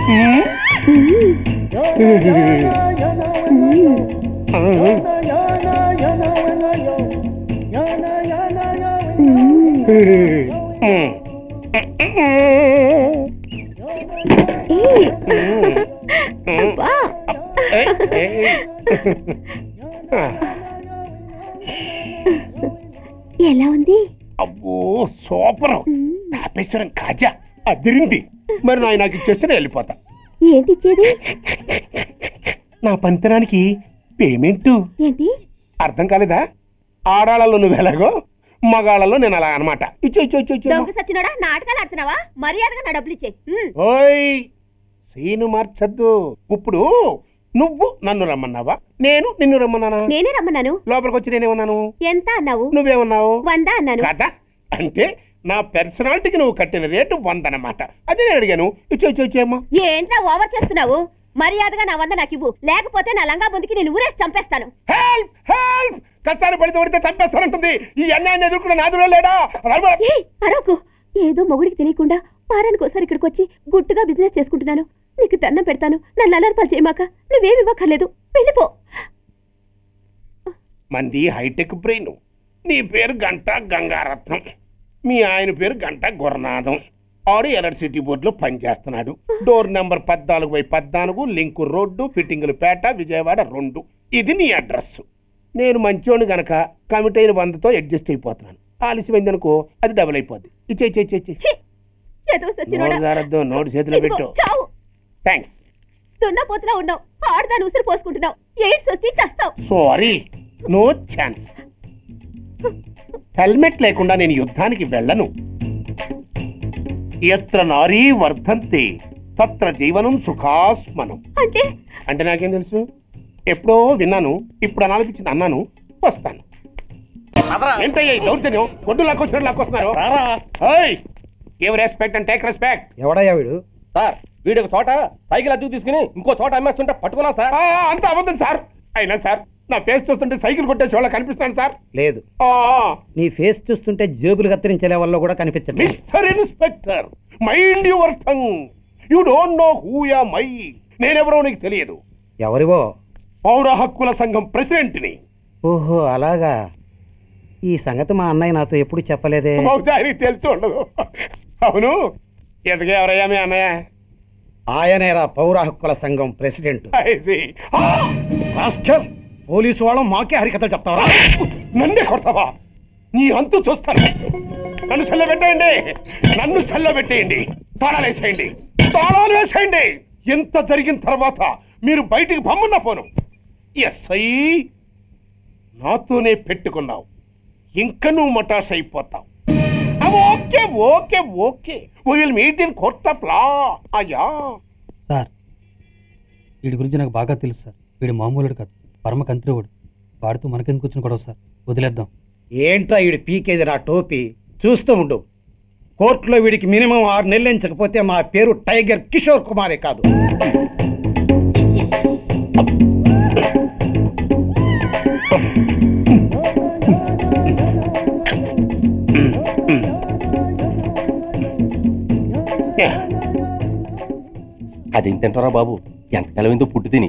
ఎలా ఉంది? అబ్బో సూపర్. తాపేశ్వరం కాజా అదిరింది. మరి నాకు ఇచ్చేస్తే నేను వెళ్ళిపోతా. ఏంటి ఇచ్చేది? నా పంతనానికి పేమెంట్. ఏంటి అర్థం కాలేదా? ఆడాళ్ళలో నువ్వు ఎలాగో మగాళ్ళలో నేను అలా అనమాట. సచ్చినోడా నాటకాలు ఆడుతున్నావా? మర్యాదగా నా డబ్బులు ఇచ్చే. ఓయ్ సీను మార్చద్దు. ఇప్పుడు నువ్వు నన్ను రమ్మన్నావా, నేను నిన్ను రమ్మన్నానా? నేనే రమ్మన్నాను. లోపలికి వచ్చి నేనేమన్నాను? ఎంత అన్నావు? నువ్వేమన్నావు? 100 అన్నాను కదా. అంటే నా పర్సనాలిటీకి నువ్వు కట్టిన రేటు 100 అన్నమాట. అదే నేను అడిగాను. ఇచ్చేమ్మా. ఏంట్రా ఓవర్ చేస్తున్నావు? మర్యాదగా నా 100 నాకు ఇవ్వు, లేకపోతే నా లంగా బొందికి నేను ఊరేసి చంపేస్తాను. Help help. కష్టాన్ని పడితే చంపేస్తానంటుంది. ఈ అన్యాయాన్ని ఎదుర్కొన్న నాదుడే లేడా? అరవకు. ఏదో మొగుడికి తెలియకుండా వారానికి ఒకసారి ఇక్కడికి వచ్చి గుట్టుగా బిజినెస్ చేసుకుంటున్నాను. నీకు దండం పెడతాను, నన్ను అలర్పాలు చేయమాక. నువ్వేమి ఇవ్వక్కర్లేదు, వెళ్ళిపో. మంది హైటెక్ బ్రెయిన్. నీ పేరు గంటా గంగారత్నం, మీ ఆయన పేరు గంటా గురనాథం. ఆడు ఎలక్ట్రిసిటీ బోర్డులో పనిచేస్తున్నాడు. డోర్ నెంబర్ 14/14, లింకు రోడ్డు, ఫిట్టింగులు పేట, విజయవాడ 2. ఇది నీ అడ్రస్. నేను మంచోని గనక కమిట్ అయిన 100తో అడ్జస్ట్ అయిపోతున్నాను. ఆలస్యమైంది అనుకో అది డబుల్ అయిపోద్ది. నోటు చేతిలో పెట్టు. థ్యాంక్స్. దున్నపోతులా ఉన్నావు, ఆడదాన్ని ఉసిరి పోసుకుంటున్నావు. ఎయిడ్స్ వచ్చి చస్తావు. Sorry, no chance. హెల్మెట్ లేకుండా నేను యుద్ధానికి వెళ్ళను. ఎత్ర నారీ వర్ధంతి తత్ర జీవనం సుఖాస్మనం. అంటే నాకేం తెలుసు? ఎప్పుడో విన్నాను, ఇప్పుడు అనాలనిపించింది అన్నాను. వస్తాను. ఏంటయ్యా దౌర్జన్యం? గొడ్డు లాక్కొచ్చినట్టు లాక్కొస్తున్నారు. Give respect and take respect. ఎవడయ్యా వీడు? సార్ వీడు ఒక చోట సైకిల్ అద్దెకు తీసుకుని ఇంకో చోట అమ్మేస్తుంటే పట్టుకున్నా సార్. అంత అబద్ధం సార్. అయినా సార్ నా ఫేస్ చూస్తుంటే సైకిల్ కొట్టేసి వాళ్ళ కనిపిస్తాను సార్. లేదు, నీ ఫేస్ చూస్తుంటే జేబులు కత్తిరించే లెవెల్లో కూడా కనిపించదు. Mister inspector, mind your tongue. You don't know who am I. నేనెవరో నీకు తెలియదు. ఎవరివో? పౌర హక్కుల సంఘం ప్రెసిడెంట్ని. ఓహో అలాగా. ఈ సంగతి మా అన్నయ్య నాతో ఎప్పుడు చెప్పలేదే. బహుశా ఆయనకి తెలిసి ఉండదు. అవును, ఎదుగా ఎవరయ్యా మీ అన్నయ్య? ఆయనేరా పౌర హక్కుల సంఘం ప్రెసిడెంట్. పోలీసు వాళ్ళం మాకే హరికథలు చెప్తావరా? నన్నే కొడతావా? నీ అంతు చూస్తాను. నన్ను సెల్లబెట్టేయండి, నన్ను సెల్లబెట్టేయండి. తాళాలు వేసేయండి, తాళాలు వేసేయండి. ఎంత జరిగిన తర్వాత మీరు బయటికి పమ్మున్న పోను. ఎస్ఐ నాతోనే పెట్టుకున్నావు, ఇంకా నువ్వు మటాస్ అయిపోతావు. Okay okay okay, we will meet in court of law. అయ్యా సార్, వీడి గురించి నాకు బాగా తెలుసు సార్. వీడు మామూలుడు కాదు, పరమ కంత్రివుడు. వాడితో మనకెందుకు వచ్చిన గొడవ సార్? వదిలేద్దాం. ఏంట్రా వీడి పీకేది నా టోపీ? చూస్తూ ఉండు. కోర్టులో వీడికి మినిమం 6 నెలలు ఎంచకపోతే మా పేరు టైగర్ కిషోర్ కుమారే కాదు. అదేం తింటారా బాబు? ఎంతకాలమైందో పుట్టి తిని.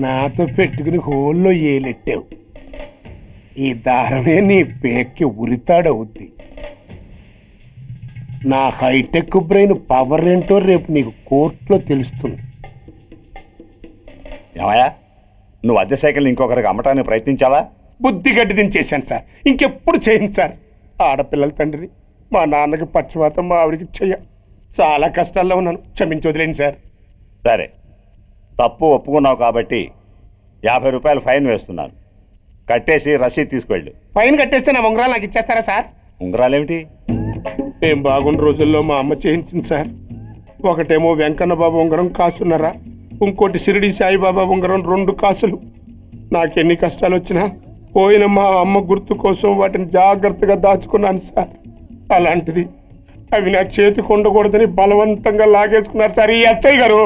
నాతో పెట్టుకుని హోల్లో ఏలెట్టావు. ఈ దారమే నీ పేక్కి ఉరితాడవుద్ది. నా హైటెక్ బ్రెయిన్ పవర్ ఏంటో రేపు నీకు కోర్టులో తెలుస్తుంది. ఏమయ్యా, నువ్వు అద్దె సైకిల్ ఇంకొకరికి అమ్మటానికి ప్రయత్నించావా? బుద్ధి గడ్డి దించేశాను సార్, ఇంకెప్పుడు చేయను సార్. ఆడపిల్లల తండ్రి, మా నాన్నకి పక్షవాతం, మా ఆవిడికి చెయ్య. చాలా కష్టాల్లో ఉన్నాను, క్షమించి వదిలేండి సార్. సరే, తప్పు ఒప్పుకున్నావు కాబట్టి 50 రూపాయలు ఫైన్ వేస్తున్నాను. కట్టేసి రసీదు తీసుకువెళ్ళు. ఫైన్ కట్టేస్తే నా ఉంగరాలు నాకు ఇచ్చేస్తారా సార్? ఉంగరాలేమిటి? ఏం బాగున్న రోజుల్లో మా అమ్మ చేయించింది సార్. ఒకటేమో వెంకన్న బాబు ఉంగరం కాసున్నరా, ఇంకోటి షిరిడి సాయిబాబా ఉంగరం 2 కాసులు. నాకెన్ని కష్టాలు వచ్చినా పోయిన మా అమ్మ గుర్తు కోసం వాటిని జాగ్రత్తగా దాచుకున్నాను సార్. అలాంటిది అవి నా చేతికి ఉండకూడదని బలవంతంగా లాగేసుకున్నారు సార్ ఈ ఎస్ఐ గారు.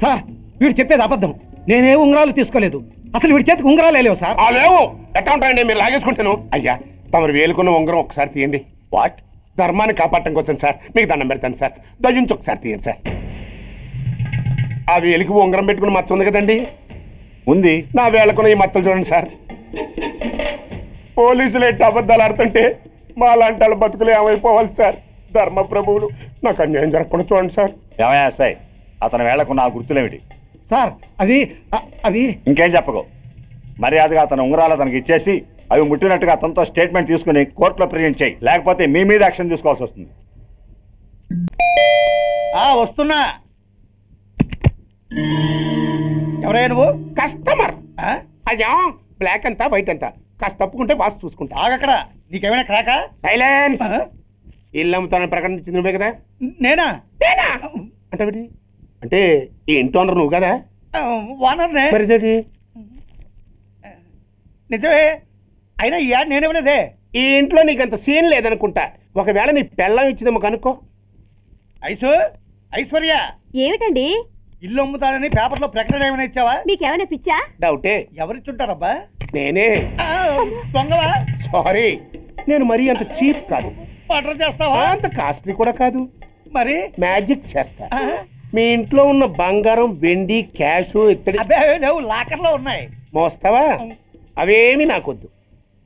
సార్, వీడు చెప్పేది అబద్ధం. నేనే ఉంగరాలు తీసుకోలేదు. అసలు వీడి చేతికి ఉంగరాలు లేవు సార్. లేవు. ఎట్లా ఉంటాయండి మీరు లాగేసుకుంటాను? అయ్యా, తమరు వేలుకున్న ఉంగరం ఒకసారి తీయండి. వాట్? ధర్మాన్ని కాపాడటం కోసం సార్ మీకు దండం పెడతాను సార్. దయ్యుంచి ఒకసారి తీయండి సార్. ఆ వేలికి ఉంగరం పెట్టుకుని మచ్చ ఉంది కదండి, ఉంది. నా వేళకున్న ఈ మచ్చలు చూడండి సార్. పోలీసులు ఎట్టి అబద్ధాలు ఆడుతుంటే మా లాంటి వాళ్ళ బతుకులు ఏమైపోవాలి సార్? ధర్మ ప్రభువులు నాకు అన్యాయం జరగకుండా చూడండి సార్. ఏమయ్యా సార్, అతని వేళకున్న ఆ గుర్తులేమిటి? సార్ అవి ఇంకేం చెప్పకు. మర్యాదగా అతని ఉంగరాలు అతనికి ఇచ్చేసి అవి ముట్టినట్టుగా అతనితో స్టేట్మెంట్ తీసుకుని కోర్టులో ప్రజెంట్ చేయి, లేకపోతే మీ మీద యాక్షన్ తీసుకోవాల్సి వస్తుంది. వస్తున్నా. ఎవరైనా నువ్వు? కస్టమర్. అయ్యా బ్లాక్ అంతా వైట్ అంతా కాస్త తప్పుకుంటే బాస్ చూసుకుంటా. ఆగక్కడ. నీకేమైనా క్రాకా? సైలెన్స్. ఇల్లు అమ్ముతానని ప్రకటించింది నువ్వే కదా? నేనా? అంటే అంటే ఈ ఇంటి ఓనర్ నువ్వు కదా? ఓనర్నే. మరి నిజమే. అయినా ఈ యాడ్ నేనేమలేదే. ఈ ఇంట్లో నీకు అంత సీన్ లేదనుకుంటా. ఒకవేళ నీ పెళ్ళం ఇచ్చిందేమో కనుక్కో. ఐశ్వర్య, ఏమిటండి? ఇల్లు అమ్ముతానని పేపర్లో ప్రకటన ఏమైనా ఇచ్చావా? మీకేమైనా పిచ్చా? డౌటే. ఎవరిచ్చుంటారబ్బా? నేనే. దొంగవా? సారీ, నేను మరీ అంత చీప్ కాదు. మర్డర్ చేస్తావా? అంత కాస్ట్లీ కూడా కాదు. మరి మ్యాజిక్ చేస్తా. మీ ఇంట్లో ఉన్న బంగారం, వెండి, క్యాష్, ఇత్తడి లేవు, లాకర్లో ఉన్నాయి. మోస్తావా? అవేమి నాకొద్దు.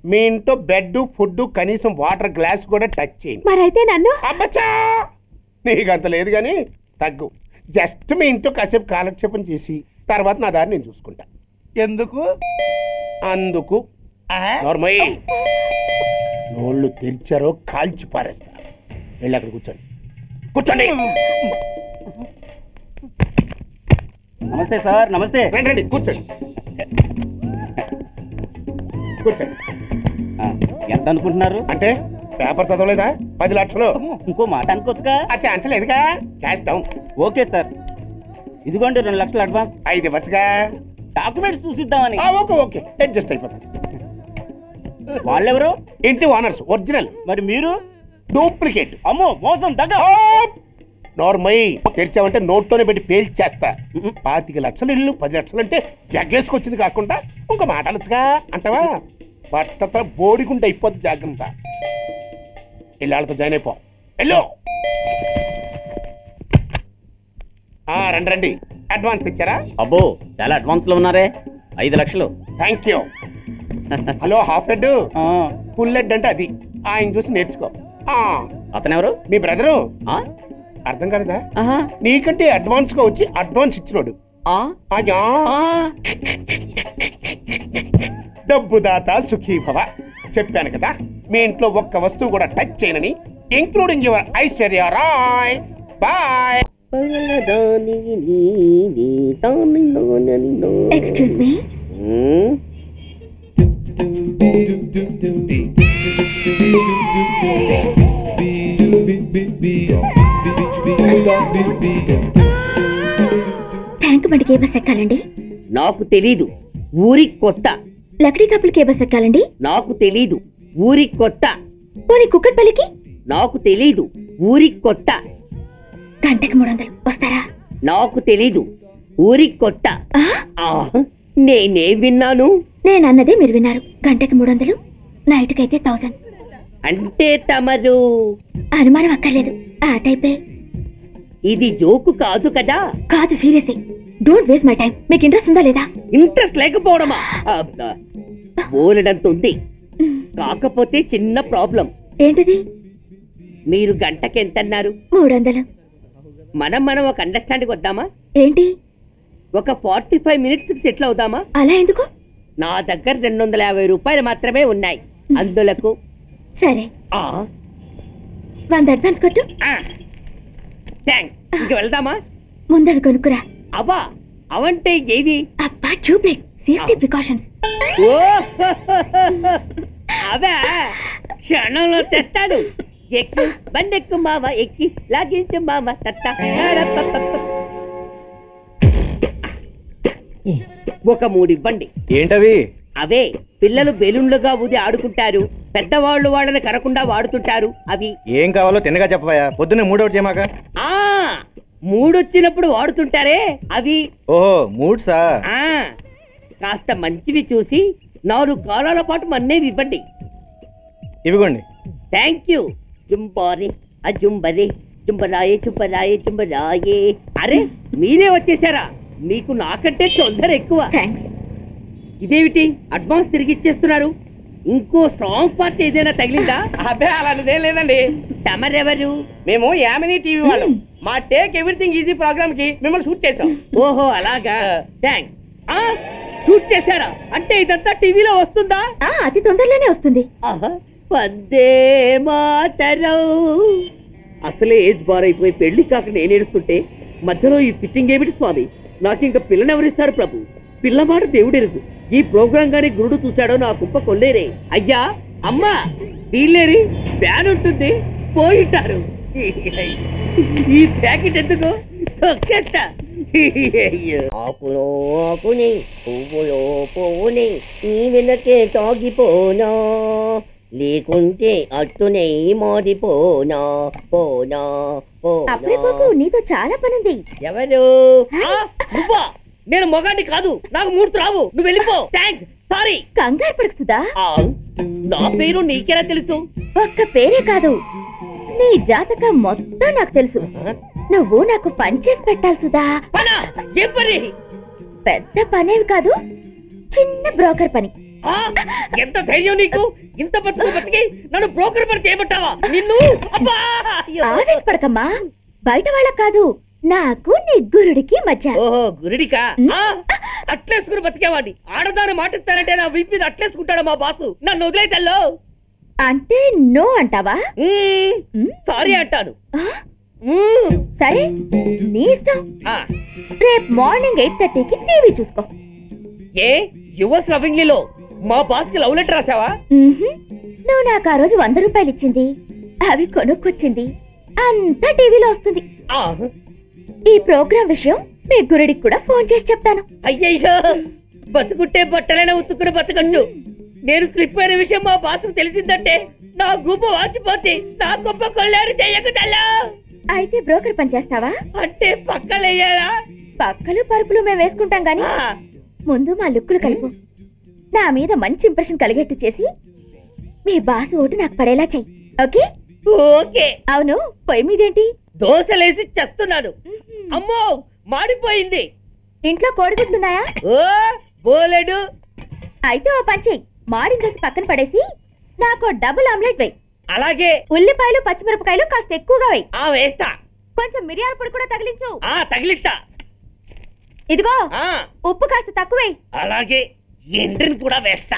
మీ ఇంట్లో బెడ్, ఫుడ్, కనీసం వాటర్ గ్లాస్ కూడా టచ్ చేయండి. మరైతే నన్ను? అబ్బచ్చా, నీకు అంత లేదు కానీ తగ్గు. జస్ట్ మీ ఇంట్లో కాసేపు కాలక్షేపం చేసి తర్వాత నా దారి నేను చూసుకుంటా. ఎందుకు? అందుకు. నార్మల్ నోళ్ళు తెరిచారో కాల్చి పారేస్తా. వెళ్ళి అక్కడ కూర్చోండి. కూర్చోండి. నమస్తే సార్. నమస్తే. రండి రండి, కూర్చోండి. కూర్చోండి. ఎంత అనుకుంటున్నారు? అంటే పేపర్ చదవలేదా? 10 లక్షలు. ఇంకో మాట అనుకోవచ్చుగా. ఆ ఛాన్స్ లేదుగా. Cash down. ఓకే సార్, ఇదిగోండి 2 లక్షలు అడ్వాన్స్. 5 ఇవ్వచ్చుగా. డాక్యుమెంట్స్ చూసిద్దామని. ఓకే ఓకే, అడ్జస్ట్ అయిపోతాను. వాళ్ళెవరు? ఇంటి ఓనర్స్. ఒరిజినల్. మరి మీరు? డూప్లికేట్. అమ్మో, మోసం, దగ్గర. నార్మల్ తెరిచావంటే నోట్తోనే పెట్టి పేల్చేస్తా. 25 లక్షలు ఇల్లు 10 లక్షలు అంటే ఎగ్గేసుకొచ్చింది కాకుండా ఇంకో మాట అనొచ్చుగా అంటావా? బట్టతో బోడిగుంటే అయిపోద్ది. జాగ్రత్త. ఇళ్ళతో జాయిన్ అయిపో. వెళ్ళు. రండి రండి. అడ్వాన్స్ ఇచ్చారా? అబ్బో, చాలా అడ్వాన్స్ లో ఉన్నారే. 5 లక్షలు. Thank you. Hello, half head, full head అంటే అది. ఆయన చూసి నేర్చుకో. అతనెవరు? మీ బ్రదరు. అర్థం కాలేదా? నీకంటే అడ్వాన్స్ గా వచ్చి అడ్వాన్స్ ఇచ్చినోడు. డబ్బు దాత సుఖీభవ. చెప్పాను కదా, మీ ఇంట్లో ఒక్క వస్తువు కూడా టచ్ చేయనని, including your Aishwarya Rai. Bye. Excuse me. Tank బండికి ఏ బస్ ఎక్కాలండి? నాకు తెలీదు, ఊరి కొత్త. లక్డీ కప్పులకి ఏ బస్ ఎక్కాలండి? నాకు తెలీదు, ఊరి కొత్త. పోనీ కుక్కట్పల్లికి? నాకు తెలీదు, ఊరి కొత్త. గంటకి 300 వస్తారా? నాకు తెలీదు, ఊరి కొత్త. నేనే విన్నాను. నేను అన్నదే మీరు విన్నారు. గంటకి 300, నైట్కి అయితే 1000. అంటే తమరు? అనుమానం అక్కర్లేదు, ఆ టైపే. ఇది జోకు కాదు కదా? కాదు, serious. Don't waste my time. మీకు ఇంట్రెస్ట్ ఉందా లేదా? ఇంట్రెస్ట్ లేకపోవడమా? బోలెడంత ఉంది. కాకపోతే చిన్న ప్రాబ్లం. ఏంటిది? మీరు గంటకి ఎంత అన్నారు? 300. మనం ఒక అండర్స్టాండింగ్ వద్దామా? ఏంటి? ఒక 45 మినిట్స్ సెటిల్ అవుదామా? అలా ఎందుకు? నా దగ్గర 250 రూపాయలు మాత్రమే ఉన్నాయి. అందులకు సరే, 100 అడ్వాన్స్ కొట్టు. థ్యాంక్స్. ఇంక వెళ్దామా? ముందవి కొనుక్కురా. అబ్బా, అవంటే ఏవి? అబ్బా, ట్యూబ్లైట్, సేఫ్టీ ప్రికాషన్స్. అవా, క్షణంలో తెస్తాను. ఎక్కు, బండెక్కు మామ, ఎక్కి లాగించు మామ. ఒక 3 ఇవ్వండి. ఏంటవి? అవే పిల్లలు బెలూన్లుగా ఊది ఆడుకుంటారు, పెద్దవాళ్ళు వాళ్ళని కరకుండా వాడుతుంటారు. అవి ఏం కావాలో తిన్నగా చెప్పవయ్యా. పొద్దున్నే 3 ఒకటి చేయమాక. 3 వచ్చినప్పుడు వాడుతుంటారే అవి. ఓహో, 3సా? కాస్త మంచివి చూసి 4 కాలాల పాటు మన్నేవి ఇవ్వండి. ఇవిగోండి. Thank you. జుంబారే అజుంబరే చుంబరాయే చుంబరాయే చుంబరాయే. అరే మీరే వచ్చేసారా? మీకు నాకంటే తొందర ఎక్కువ. ఇదేమిటి అడ్వాన్స్ తిరిగి ఇచ్చేస్తున్నారు? ఇంకో స్ట్రాంగ్ పార్టీ ఏదైనా తగిలిందా? అబ్బే అలాంటిదేం లేదండి. తమరెవరు? మేము యామినీ టీవీ వాళ్ళం. మా టేక్ ఎవ్రీథింగ్ ఈజీ ప్రోగ్రామ్ కి మిమ్మల్ని షూట్ చేసాం. ఓహో అలాగా, థ్యాంక్స్. షూట్ చేశారా? అంటే ఇదంతా టీవీలో వస్తుందా? అతి తొందరలోనే వస్తుంది. వందే మాతరం. అసలే ఏజ్ బార్ అయిపోయి పెళ్లి కాక నేను ఏడుస్తుంటే మధ్యలో ఈ ఫిట్టింగ్ ఏమిటి స్వామి? నాకు ఇంకా పిల్లనెవరిస్తారు ప్రభు? పిల్లమాట దేవుడెరుగు. ఈ ప్రోగ్రాం గాని గురుడు చూశాడో నా కుప్ప కొల్లేరే. అయ్యా అమ్మా వీళ్ళేరి ఫ్యాన్ ఉంటుంది పోయిటారు. ఈ ప్యాకెట్ ఎందుకు తొక్కేస్తా. ఆకులో ఆకుని పువ్వులో పువ్వుని నీ వెనకే తాగిపోనా, లేకుంటే అట్టునే మారిపోనా పోనా అప్పుడే నీతో చాలా పనుంది. ఎవరు? నువ్వా? నేను మొగాన్ని కాదు, నాకు మూర్తి రావు. నువ్వు వెళ్ళిపో. Thanks, sorry. కంగారు పడుతుందా? నా పేరు నీకెలా తెలుసు? ఒక్క పేరే కాదు, నీ జాతకం మొత్తం నాకు తెలుసు. నువ్వు నాకు పని చేసి పెట్టాలి సుధా. ఏం పని? పెద్ద పనేవి కాదు, చిన్న బ్రోకర్ పని. ఎంత ధైర్యం నీకు? ఇంత బతికి నన్ను బ్రోకర్ పని చేయబట్టావా? నిన్ను ఆవేశపడకమ్మా, బయట వాళ్ళకు కాదు, నాకు నీ గురుడికి మధ్య. ఓహో గురుడికా? అట్లేసుకుని బతికేవాడిని. ఆడదాన్ని మాటిస్తానంటే నా వీపు మీద అట్లేసుకుంటాడు మా బాసు. నన్ను వదిలేతల్లో. అంటే నో అంటావా? సారీ అంటాను. సరే నీ ఇష్టం. రేపు మార్నింగ్ 8:30కి టీవీ చూసుకో. ఏ యువర్స్ లవింగ్లీలో మా బాస్ కి లవ్ లెటర్ రాసావా? నువ్వు నాకు ఆ రోజు 100 రూపాయలు ఇచ్చింది, అవి కొనుక్కొచ్చింది అంతా టీవీలో వస్తుంది. ఈ ప్రోగ్రాం విషయం మీ గురుడికి కూడా ఫోన్ చేసి చెప్తాను. అయ్యయ్యో, బతుకుంటే బట్టలైనా ఉత్తుకుని బతకచ్చు. నేను స్లిప్ అయిన విషయం మా బాసుకు తెలిసిందంటే నా గుబ్బ వాచిపోతే నా గొప్ప కొల్లారు చెయ్యకుదల్లా. అయితే బ్రోకర్ పని చేస్తావా? అంటే పక్కలేయాలా? పక్కలు పరుపులు మేము వేసుకుంటాం గాని ముందు మా లుక్కులు కలుపు. నా మీద మంచి ఇంప్రెషన్ కలిగేట్టు చేసి మీ బాసు ఓటు నాకు పడేలా చెయ్యి. ఓకే? ఓకే. అవును, పొయ్యి మీదేంటి? దోశలేసి చేస్తున్నాను. అమ్మో మాడిపోయింది. ఇంట్లో కోడిగుడ్లున్నాయా? ఓ బోలెడు. అయితే ఓ పని చెయ్యి, మాడి దోశ పక్కన పడేసి నాకు డబుల్ ఆమ్లెట్ వేయి. అలాగే. ఉల్లిపాయలు పచ్చిమిరపకాయలు కాస్త ఎక్కువగా వేయి. వేస్తా. కొంచెం మిరియాల పొడి కూడా తగిలించు. తగిలిస్తా. ఇదిగో ఉప్పు కాస్త తక్కువే. అలాగే. ఎండ్రిని కూడా వేస్తా.